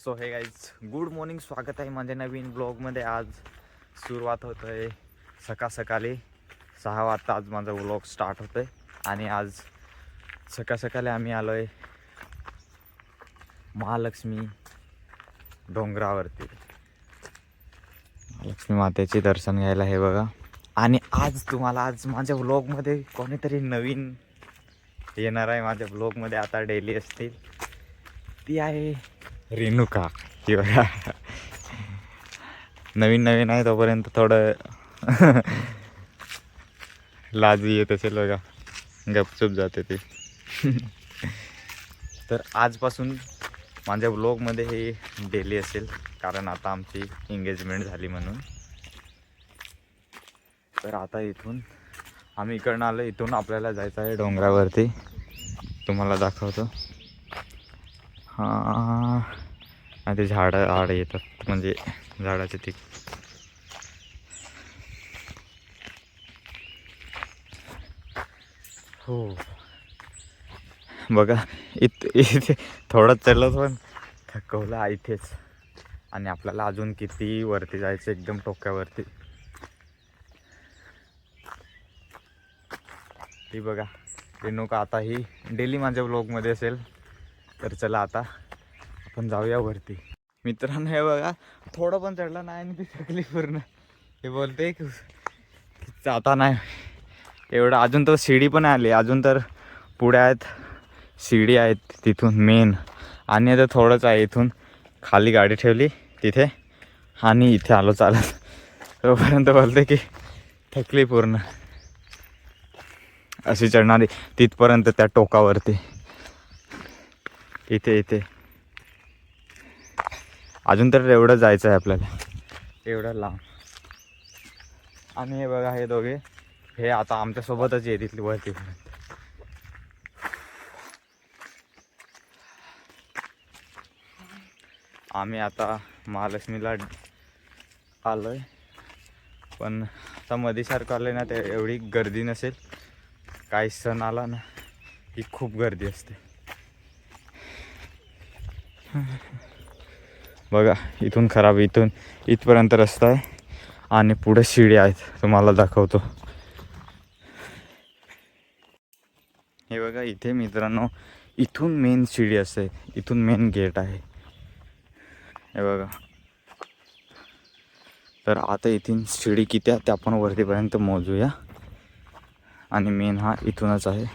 So हे guys good morning, स्वागत आहे माझ्या नवीन ब्लॉगमध्ये. आज सुरुवात होत आहे सकाळी 6 वाजता. आज माझा ब्लॉग स्टार्ट होतो आहे आणि आज सकाळी आम्ही आलो आहे महालक्ष्मी डोंगरावरती. लक्ष्मी मातेचे दर्शन घ्यायला हे बघा. आणि आज माझ्या ब्लॉगमध्ये कोणीतरी नवीन येणार आहे. माझ्या ब्लॉगमध्ये आता डेली असतील. ती आहे रेणुका. ती बघा नवीन आहे तोपर्यंत थोडं लाज येत असेल बघा, गपचूप जाते ती. तर आजपासून माझ्या ब्लॉगमध्ये हे डेली असेल, कारण आता आमची एंगेजमेंट झाली म्हणून. तर आता इथून आम्ही इकडनं आलो. इथून आपल्याला जायचं आहे डोंगरावरती. तुम्हाला दाखवतो. हां, ते झाडं आड येतात, म्हणजे झाडाचे ते. हो बघा, इथे थोडं चढलं पण थकवलं इथेच. आणि आपल्याला अजून किती वरती जायचं, एकदम टोक्यावरती. ती बघा रेणुका. आता ही डेली माझ्या ब्लॉगमध्ये असेल. तर चला आता आपण जाऊया वरती. मित्रांनो हे बघा, थोडं पण चढलं नाही आणि ती थकली पूर्ण. हे बोलते की जाता नाही एवढं. अजून तर शिडी पण आली, अजून तर पुढे आहेत शिडी आहेत तिथून मेन. आणि आता थोडंच आहे इथून. खाली गाडी ठेवली तिथे आणि इथे आलो चालत. तोपर्यंत बोलते की थकली पूर्ण. अशी चढणारी तिथपर्यंत त्या टोकावरती. इथे अजून तर एवढं जायचं आहे आपल्याला, एवढं लांब. आणि हे बघा, हे दोघे हे आता आमच्यासोबतच आहे तिथली वरती. आम्ही आता महालक्ष्मीला आलोय, पण आता मधीसारखं आलं ना, ते एवढी गर्दी नसेल. काही सण आला ना की खूप गर्दी असते. बघा इथून खराब, इथपर्यंत रस्ता आहे आणि पुढे शिडी आहेत. तुम्हाला दाखवतो. हे बघा इथे मित्रांनो, इथून मेन शिडी असते, इथून मेन गेट आहे. हे बघा. तर आता इथून शिडी किती आहे ते आपण वरतीपर्यंत मोजूया. आणि मेन हा इथूनच आहे.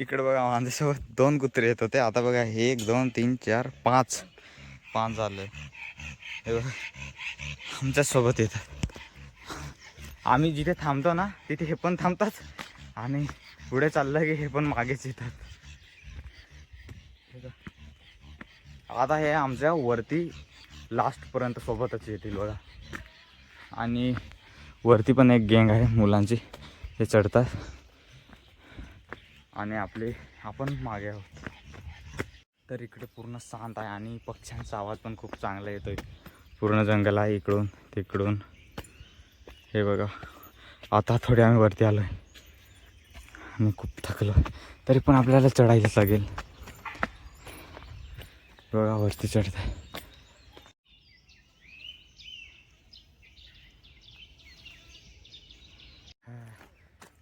इकडे बघा माझ्यासोबत 2 कुत्रे येत होते. आता बघा 1 2 3 4 5 झाले. हे बघा आमच्यासोबत येतात. आम्ही जिथे थांबतो ना तिथे हे पण थांबतात, आणि पुढे चाललं की हे पण मागेच येतात. आता हे आमच्या वरती लास्टपर्यंत सोबतच येतील बघा. आणि वरती पण एक गँग आहे मुलांची, हे चढतात आणि आपण मागे आहोत. तर इकडे पूर्ण शांत आहे आणि पक्ष्यांचा आवाज पण खूप चांगला येतोय. पूर्ण जंगल आहे इकडून तिकडून. हे बघा आता थोडे आम्ही वरती आलो आहे आणि खूप थकलो, तरी पण आपल्याला चढायलाच लागेल. बघा वरती चढत आहे.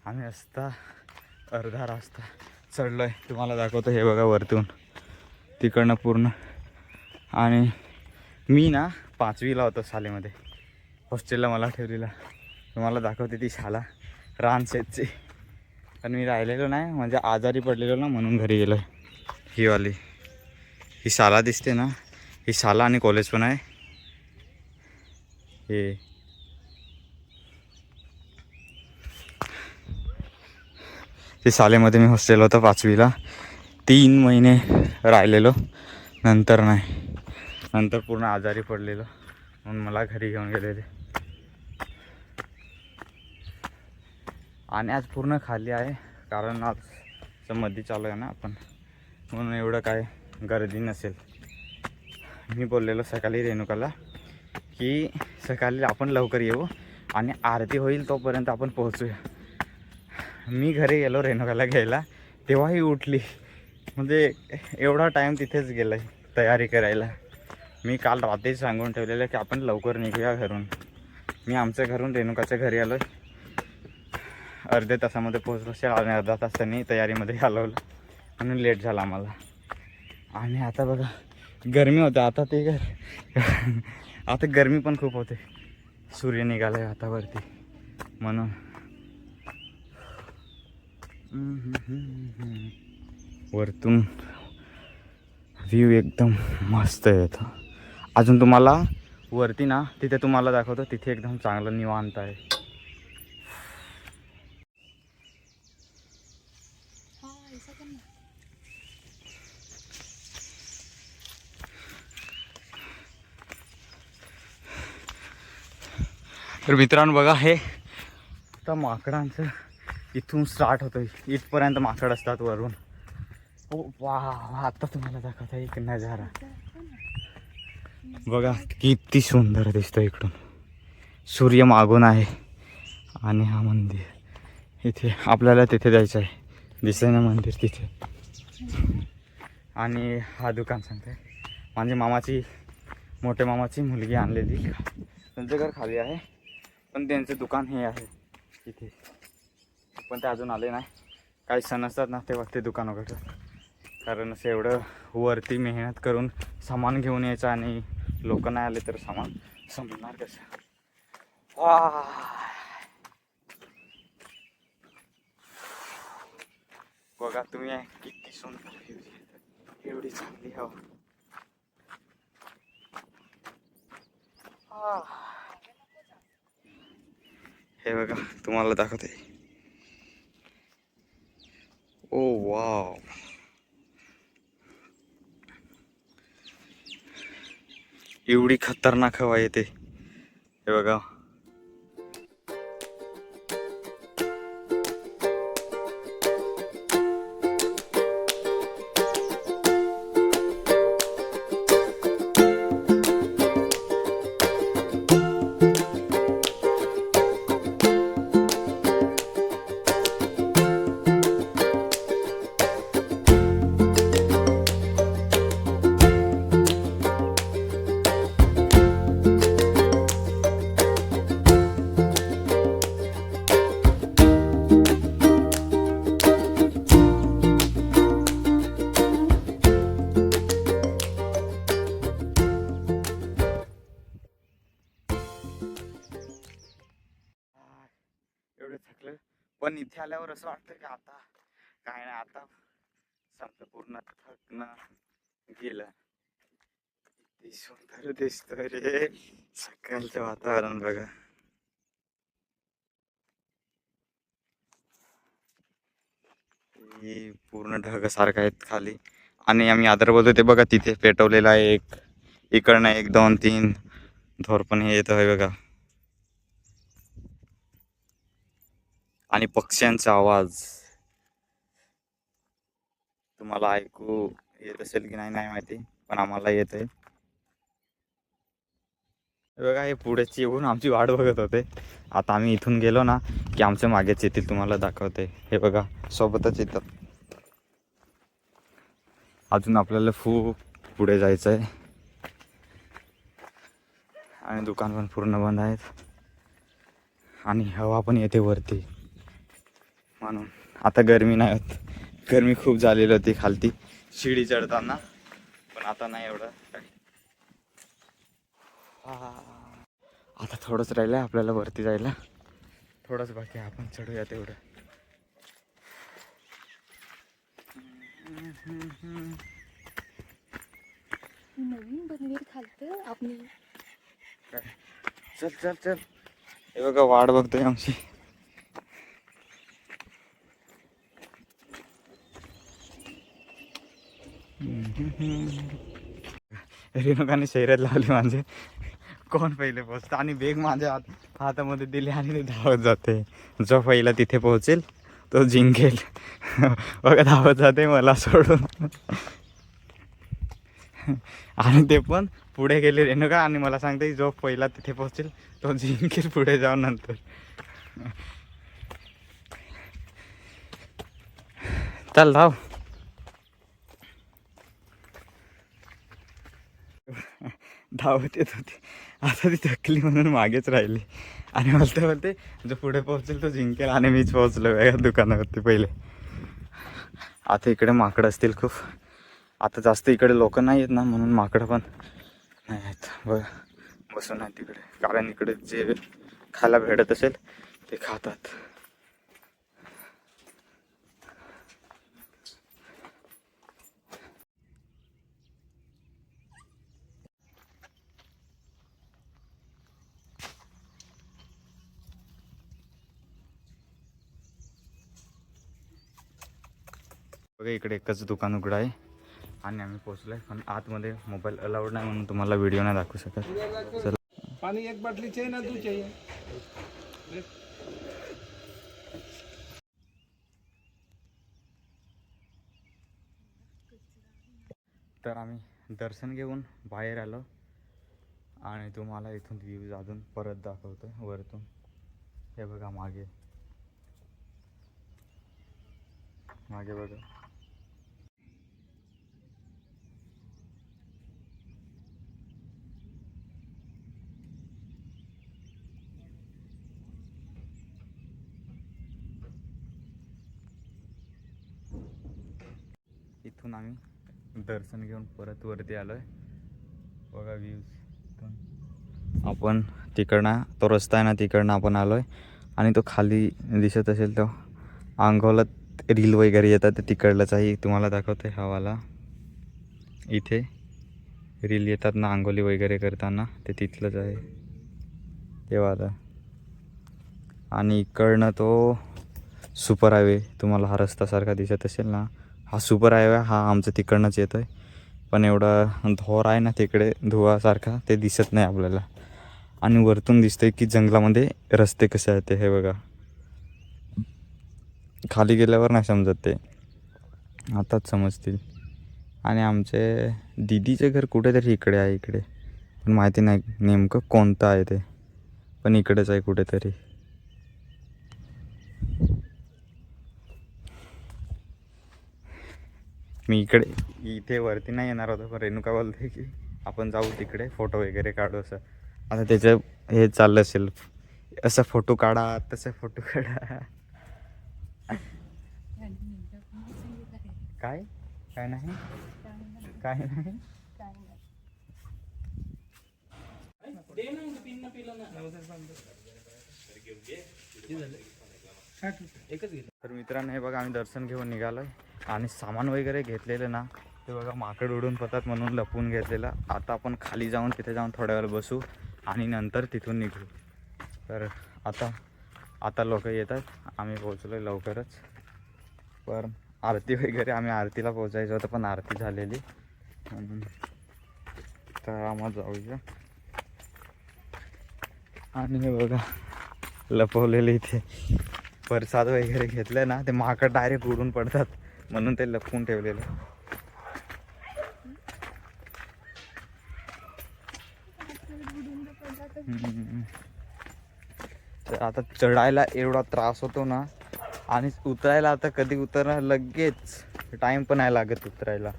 आम्ही अर्धा रस्ता चढलो आहे. तुम्हाला दाखवतो. हे बघा वरतून तिकडनं पूर्ण. आणि मी ना 5वीला होतो शाळेमध्ये, हॉस्टेलला मला ठेवलेला. तुम्हाला दाखवते ती शाळा रानशेतची. पण मी राहिलेलो नाही, म्हणजे आजारी पडलेलो ना, म्हणून घरी गेलो आहे. ही शाळा दिसते ना, ही शाळा आणि कॉलेज पण आहे. ते शाळेमध्ये मी हॉस्टेल होतं 5वीला. 3 महिने राहिलेलो, नंतर नाही. नंतर पूर्ण आजारी पडलेलो, म्हणून मला घरी घेऊन गेलेले. आणि आज पूर्ण खाली आहे, कारण आज मध्ये चालू आहे ना आपण, म्हणून एवढं काय गर्दी नसेल. मी बोललेलो सकाळी रेणुकाला की सकाळी आपण लवकर येऊ आणि आरती होईल तोपर्यंत आपण पोहोचूया. मी घरी गेलो रेणुकाला घ्यायला, तेव्हाही उठली म्हणजे एवढा टाईम तिथेच गेला आहे तयारी करायला. मी काल रात्रीच सांगून ठेवलेलं की आपण लवकर निघूया घरून. मी आमच्या घरून रेणुकाच्या घरी आलो, अर्ध्या तासामध्ये पोहोचलो असेल आणि अर्धा तास त्यांनी तयारीमध्ये घालवलं म्हणून लेट झाला आम्हाला. आणि आता बघा गरमी होते, आता ते आता गरमी पण खूप होते, सूर्य निघाला आहे आता वरती म्हणून. वरतून व्ह्यू एकदम मस्त येतो. अजून तुम्हाला वरती ना तिथे तुम्हाला दाखवतो, तिथे एकदम चांगलं निवांत आहे. तर मित्रांनो बघा, हे आता माकडांचं इथून स्टार्ट होतं, इथपर्यंत माकड असतात वरून. ओ वा, आता तुम्हाला दाखवता एक नजारा बघा किती सुंदर दिसतो. इकडून सूर्य मागून आहे आणि हा मंदिर इथे, आपल्याला तिथे जायचं आहे, दिसतंय ना मंदिर तिथे. आणि हा दुकान सांगताय माझ्या मामाची, मोठ्या मामाची मुलगी आणलेली, त्यांचं घर खाली आहे पण त्यांचं दुकान हे आहे इथे. पण ते अजून आले नाही, काही सण असतात ना तेव्हा ते दुकान उघडतात. कारण असं एवढं वरती मेहनत करून सामान घेऊन यायचं आणि लोक नाही आले तर सामान संपणार कसं. वा, बघा तुम्ही किती सुंदर एवढी चांगली हवा. हे बघा तुम्हाला दाखवते. ओ वाव, एवढी खतरनाक हवा येते. हे बघा एवढं थकलं, पण इथे आल्यावर असं वाटतं की आता काय नाही, आता संपलं, पूर्ण थकणं गेलं. किती सुंदर दिसत रे सकाळचं वातावरण बघा. ही पूर्ण ढग सारखं आहेत खाली, आणि आम्ही आदर बोलतो ते बघा तिथे पेटवलेला आहे एक, इकडनं 1 2 3 धोर पण हे येत आहे बघा. आणि पक्ष्यांचा आवाज तुम्हाला ऐकू येत असेल की नाही नाही माहिती, पण आम्हाला येत आहे. बघा हे पुढेच येऊन आमची वाट बघत होते. आता आम्ही इथून गेलो ना की आमच्या मागेच येतील, तुम्हाला दाखवते. हे बघा सोबतच येतात. अजून आपल्याला खूप पुढे जायचं आहे आणि दुकान पण पूर्ण बंद आहेत आणि हवा पण येते वरती म्हणून. आता गरमी नाही होत, गरमी खूप झालेली होती खालती शिडी चढताना, पण आता नाही एवढं काय. आता थोडंच राहिलं आपल्याला वरती जायला, थोडंच बाकी, आपण चढूया तेवढं. नवीन मंदिर खालतं आपली. चल चल चल, हे बघा वाट बघतोय आमची. रेणुकाने शर्यत लावली म्हणजे कोण पहिले पोहोचतं, आणि बेग माझ्या हातामध्ये दिली आणि ते धावत जाते. जो पहिला तिथे पोहोचेल तो जिंकेल. बघा धावत जाते मला सोडून. आणि ते पण पुढे गेले रेणुका, आणि मला सांगते जो पहिला तिथे पोहोचेल तो जिंकेल पुढे जाऊन नंतर. चल धाव. धावत येत होती. आता ती थकली म्हणून मागेच राहिली आणि बोलते जो पुढे पोहोचेल तो जिंकेल आणि मीच पोहोचलो या दुकानावरती पहिले. आता इकडे माकडं असतील खूप. आता जास्त इकडे लोक नाही आहेत ना म्हणून माकडं पण नाही आहेत. बसून आहे तिकडे, कारण इकडे जे खायला भेटत असेल ते खातात. बघा इकडे एकच दुकान उघडं आहे आणि आम्ही पोहोचलोय, पण आतमध्ये मोबाईल अलाउड नाही म्हणून तुम्हाला व्हिडिओ नाही दाखवू शकत. चला पानी एक बाटली चाहिए ना, दूध चाहिए? तर आम्ही दर्शन घेऊन बाहेर आलो आणि तुम्हाला इथून व्ह्यूज अजून परत दाखवतो वरतून. हे बघा मागे मागे बघा. इथून आम्ही दर्शन घेऊन परत वरती आलोय. बघा व्ह्यूज. आपण तिकडनं तो रस्ता आहे ना, तिकडनं आपण आलोय आणि तो खाली दिसत असेल तो अंगोला रील वगैरे येतात ते तिकडलंच आहे. तुम्हाला दाखवते हवाला. इथे रील येतात ना अंगोली वगैरे करताना, ते तिथलंच आहे तेव्हा आता. आणि इकडनं तो सुपर हायवे तुम्हाला हा रस्तासारखा दिसत असेल ना, हा सुपर हायवे हा आमचं तिकडनंच येतो आहे. पण एवढा धोर आहे ना तिकडे धुवासारखा, ते दिसत नाही आपल्याला. आणि वरतून दिसतंय की जंगलामध्ये रस्ते कसे आहेत ते. हे बघा खाली गेल्यावर नाही समजत, ते आताच समजतील. आणि आमचे दीदीचे घर कुठेतरी इकडे आहे, इकडे पण माहिती नाही नेमकं कोणतं आहे ते, पण इकडेच आहे कुठेतरी. मी इथे वरती नाही येणार होतो, पण रेणुका बोलते की आपण जाऊ तिकडे फोटो वगैरे काढू असं. आता त्याचं हे चाललं असेल, असं फोटो काढा तसं फोटो काढा. काय काय नाही काय नाही. तर मित्रांनो हे बघा आम्ही दर्शन घेऊन निघालोय आणि सामान वगैरे घेतलेलं ना ते बघा माकड उडून पडतात म्हणून लपवून घेतलेलं. आता आपण खाली जाऊन तिथे जाऊन थोड्या वेळ बसू आणि नंतर तिथून निघू. तर आता लोक येतात, आम्ही पोहोचलो लवकरच. पण आरती वगैरे आम्ही आरतीला पोहोचायचं होतं पण आरती झालेली म्हणून तर आम्हाला जाऊया. आणि हे बघा लपवलेले इथे प्रसाद वगैरे घेतले ना, ते माकड डायरेक्ट उडून पडतात म्हणून ते लपवून ठेवलेलं. तर आता चढायला एवढा त्रास होतो ना, आणि उतरायला आता कधी उतरणार लगेच टाईम पण नाही लागत उतरायला,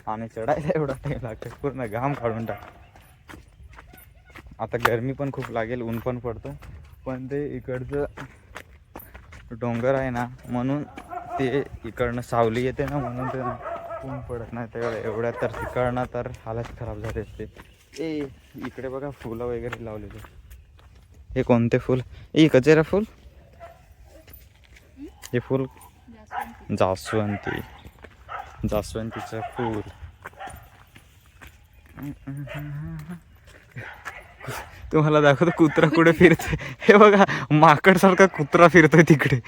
आणि चढायला एवढा टाईम लागतो पूर्ण घाम काढून टाक. आता गरमी पण खूप लागेल, ऊन पण पडतं, पण ते इकडचं डोंगर आहे ना म्हणून ते इकडनं सावली येते ना म्हणून ते ऊन पडत नाही तेवढं. एवढ्या तर तिकडनं तर हालत खराब झाले असते. इकडे बघा फुलं वगैरे लावलेले. हे कोणते फुल? कचेरा फुल. हे फुल जास्वंतीचं फूल. तुम्हाला दाखवतो कुत्रा कुठे फिरतोय. हे बघा माकड सारखा कुत्रा फिरतोय तिकडे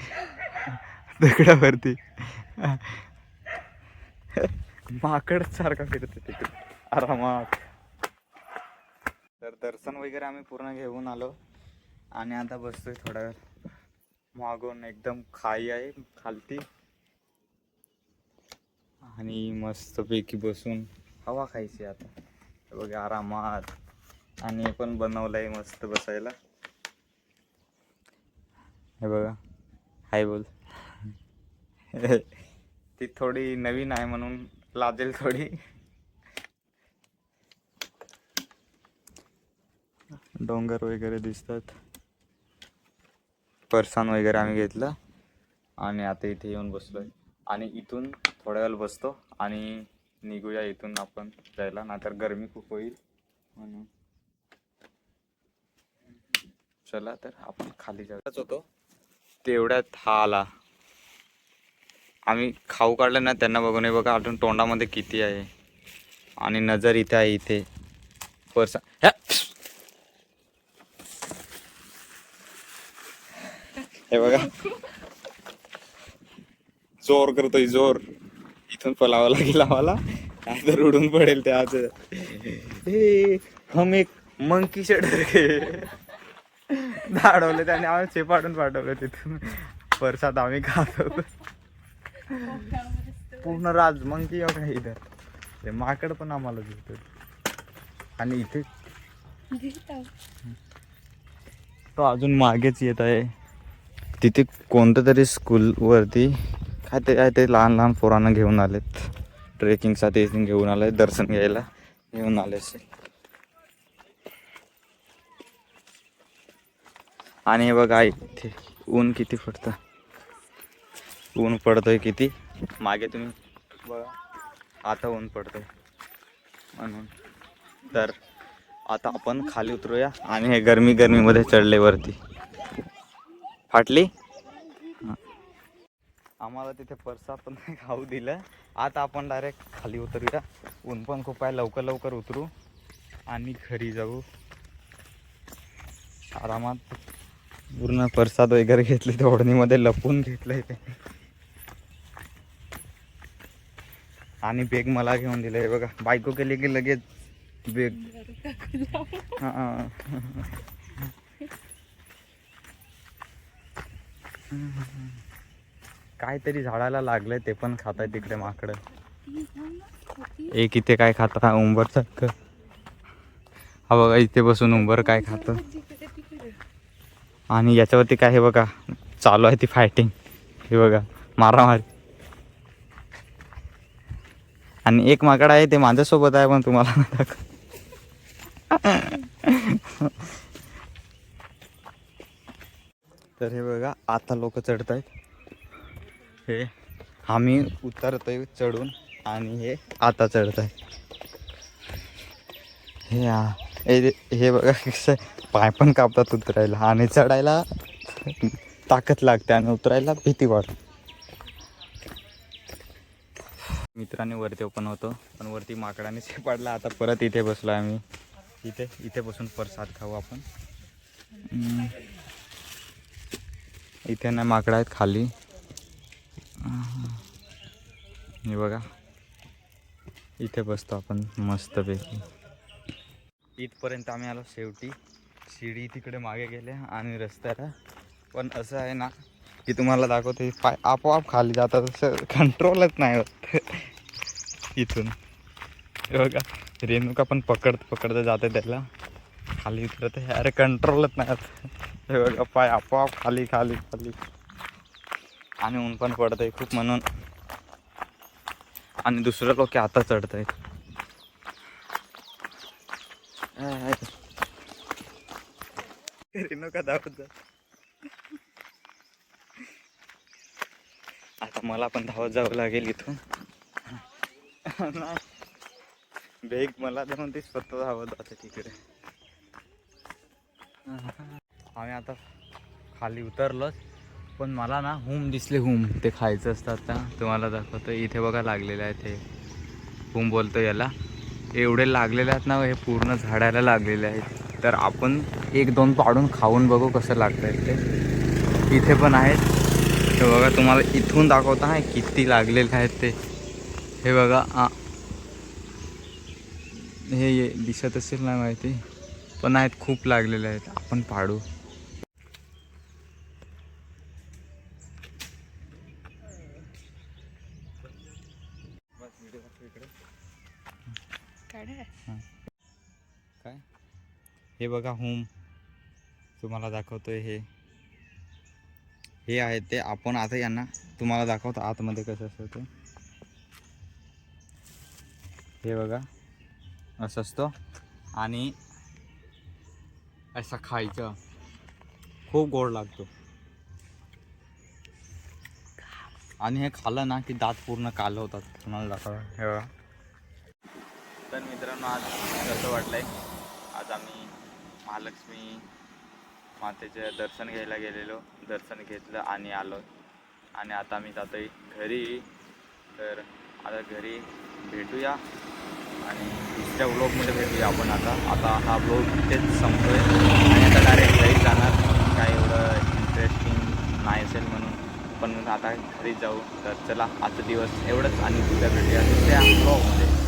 दगडावरती. माकड सारखा फिरतोय तिकडे आरामात. तर दर्शन वगैरे आम्ही पूर्ण घेऊन आलो आणि आता बसतोय थोडा वेळ. मागून एकदम खाई आहे खालती आणि मस्तपैकी बसून हवा खायची आता. बघा आरामात. आणि हे पण बनवलंय मस्त बसायला. हे बघा हाय बोल. ती थोडी नवीन आहे म्हणून लाजेल थोडी. डोंगर वगैरे दिसतात. फरसाण वगैरे आम्ही घेतलं आणि आता इथे येऊन बसलोय. आणि इथून थोड्या वेळ बसतो आणि निघूया इथून आपण जायला, नाहीतर गरमी खूप होईल म्हणून. चला तर आपण खाली जायलाच होतो तेवढ्यात हा आला. आम्ही खाऊ काढलं ना त्यांना बघून, हे बघा अजून तोंडामध्ये किती आहे. आणि नजर इथे आहे, इथे फरसाण. हे बघा जोर करतोय जोर. इथून पलावं लागेल आम्हाला, नाहीतर उडून पडेल ते आज. हे हम एक मंकी से डर गए. धाडवलं त्याने आम्हाला चेपाडून पाठवलं तिथून. परसात आम्ही खात होतो पूर्ण राज मंकी हो काही इथं. ते माकड पण आम्हाला दिसत. आणि इथे तो अजून मागेच येत आहे. तिथे कोणतं तरी स्कूल वरती काय ते लहान लहान पोरांना घेऊन आलेत ट्रेकिंगसाठी, घेऊन आले दर्शन घ्यायला घेऊन आले असेल. आणि हे बघा इथे ऊन किती पडतं, ऊन पडतोय किती मागे तुम्ही बघा. आता ऊन पडतोय म्हणून. तर आता आपण खाली उतरूया. आणि हे गरमीमध्ये चढले वरती. फाटली आम्हाला तिथे परसाद पण नाही खाऊ दिलं. आता आपण डायरेक्ट खाली उतरूया. ऊन पण खूप आहे, लवकर उतरू आणि घरी जाऊ आरामात. पूर्ण परसाद वगैरे घेतले, ते ओढणीमध्ये लपून घेतलंय ते. आणि बेग मला घेऊन दिले बघा. बायको केली की लगेच बेग. हां काहीतरी झाडाला लागलंय, ते पण खाताय तिकडे माकडं. एक इथे काय खात उंबर सारखं. हा बघा इथे बसून उंबर काय खातं. आणि याच्यावरती काय हे बघा चालू आहे ती फायटिंग. हे बघा मारामारी. आणि एक माकड आहे ते माझ्यासोबत आहे, पण तुम्हाला नाही दाखव. तर हे बघा आता लोक चढत आहेत. हे आम्ही उतरतोय चढून आणि हे आता चढत आहे. हे बघा कसं पाय पण कापतात उतरायला. आणि चढायला ताकद लागते आणि उतरायला भीती वाटते. मित्रांनी वरती ओपन होतो, पण वरती माकडाने पडला. आता परत इथे बसलो आम्ही. इथे बसून प्रसाद खाऊ आपण. इथे नाही माकडं आहेत खाली. हे बघा इथे बसतो आपण मस्तपैकी. इथपर्यंत आम्ही आलो. शेवटी शिडी तिकडे मागे गेले आणि रस्त्याला पण असं आहे ना की तुम्हाला दाखवते पाय आपोआप खाली जातात, असं कंट्रोलच नाही होत. इथून हे बघा रेणुका पण पकडत जाते त्याला खाली उतरत. अरे कंट्रोलच नाही होत. हे बघा पाय आपोआप खाली. आणि ऊन पण पडत आहे खूप म्हणून. आणि दुसरं लोक आता चढत आहेत. रेणुका धावत जा. आता मला पण धावत जावं लागेल इथून. बेग मला देऊन ती स्वतः धावत जाते तिकडे. आम्ही आता खाली उतरलोच, पण मला ना हुम दिसले. हुम ते खायचं असतात ना, तुम्हाला दाखवतो. इथे बघा लागलेले आहेत हे हुम बोलतो याला. एवढे लागलेले आहेत ना, हे पूर्ण झाडाला लागलेले आहेत. तर आपण 1-2 पाडून खाऊन बघू कसं लागतं आहे ते. इथे पण आहेत हे बघा. तुम्हाला इथून दाखवता आहे किती लागलेले आहेत ते. हे बघा हे दिसत असेल नाही माहिती, पण आहेत खूप लागलेले आहेत. आपण पाडू. काय हे बघा हुम तुम्हाला दाखवतोय. हे आहे ते. आपण आता यांना तुम्हाला दाखवतो आतमध्ये कसं असतं ते. हे बघा असं असतं. आणि असा खायचा, खूप गोड लागतो. आणि हे खाल्लं ना की दात पूर्ण काल होतात. तुम्हाला दाखवा हे बघा. तर मित्रांनो आज कसं वाटलंय, आज आम्ही महालक्ष्मी मातेचे दर्शन घ्यायला गेलेलो, दर्शन घेतलं आणि आलो. आणि आता मी जातोय घरी. तर आता घरी भेटूया आणि दुसऱ्या व्लॉगमध्ये भेटूया आपण. आता हा व्लॉग इथेच संपतोय आणि आता डायरेक्ट घरी जाणार. काय एवढं इंटरेस्टिंग नाही असेल म्हणून, पण आता घरी जाऊ. तर चला आजचा दिवस एवढंच आणि उद्या भेटूया दुसऱ्या व्लॉगमध्ये.